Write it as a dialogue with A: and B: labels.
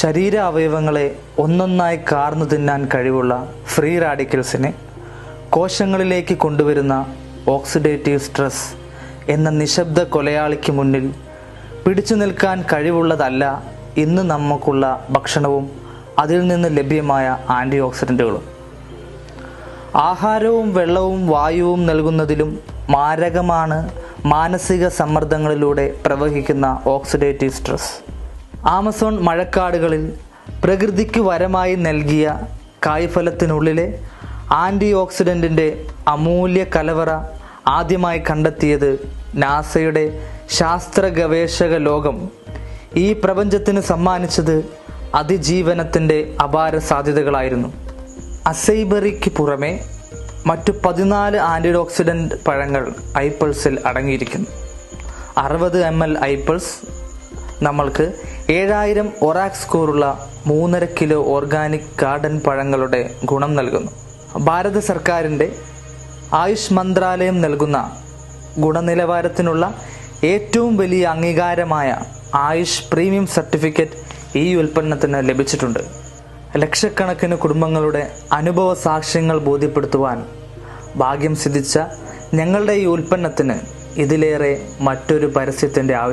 A: ശരീര അവയവങ്ങളെ ഒന്നൊന്നായി കാർന്നു തിന്നാൻ കഴിവുള്ള ഫ്രീ റാഡിക്കൽസിനെ കോശങ്ങളിലേക്ക് കൊണ്ടുവരുന്ന ഓക്സിഡേറ്റീവ് സ്ട്രെസ് എന്ന നിശബ്ദ കൊലയാളിക്ക് മുന്നിൽ പിടിച്ചു നിൽക്കാൻ കഴിവുള്ളതല്ല ഇന്ന് നമുക്കുള്ള ഭക്ഷണവും അതിൽ നിന്ന് ലഭ്യമായ ആൻറ്റി ഓക്സിഡൻറ്റുകളും. ആഹാരവും വെള്ളവും വായുവും നൽകുന്നതിലും മാരകമാണ് മാനസിക സമ്മർദ്ദങ്ങളിലൂടെ പ്രവഹിക്കുന്ന ഓക്സിഡേറ്റീവ് സ്ട്രെസ്. ആമസോൺ മഴക്കാടുകളിൽ പ്രകൃതിക്ക് വരമായി നൽകിയ കായ്ഫലത്തിനുള്ളിലെ ആൻറ്റി ഓക്സിഡൻറ്റിൻ്റെ അമൂല്യ കലവറ ആദ്യമായി കണ്ടെത്തിയത് നാസയുടെ ശാസ്ത്ര ഗവേഷക ലോകം ഈ പ്രപഞ്ചത്തിന് സമ്മാനിച്ചത് അതിജീവനത്തിൻ്റെ അപാര സാധ്യതകളായിരുന്നു. അസൈബറിക്ക് പുറമെ മറ്റു 14 ആൻറ്റി ഓക്സിഡൻറ്റ് പഴങ്ങൾ ഐപ്പിൾസിൽ അടങ്ങിയിരിക്കുന്നു. 60 ml ഐപ്പിൾസ് നമ്മൾക്ക് 7000 ഒറാക് സ്കോറുള്ള 3.5 കിലോ ഓർഗാനിക് ഗാർഡൻ പഴങ്ങളുടെ ഗുണം നൽകുന്നു. ഭാരത സർക്കാരിൻ്റെ ആയുഷ് മന്ത്രാലയം നൽകുന്ന ഗുണനിലവാരത്തിനുള്ള ഏറ്റവും വലിയ അംഗീകാരമായ ആയുഷ് പ്രീമിയം സർട്ടിഫിക്കറ്റ് ഈ ഉൽപ്പന്നത്തിന് ലഭിച്ചിട്ടുണ്ട്. ലക്ഷക്കണക്കിന് കുടുംബങ്ങളുടെ അനുഭവ സാക്ഷ്യങ്ങൾ ബോധ്യപ്പെടുത്തുവാൻ ഭാഗ്യം സിദ്ധിച്ച ഞങ്ങളുടെ ഈ ഉൽപ്പന്നത്തിന് ഇതിലേറെ മറ്റൊരു പരസ്യത്തിൻ്റെ ആവശ്യം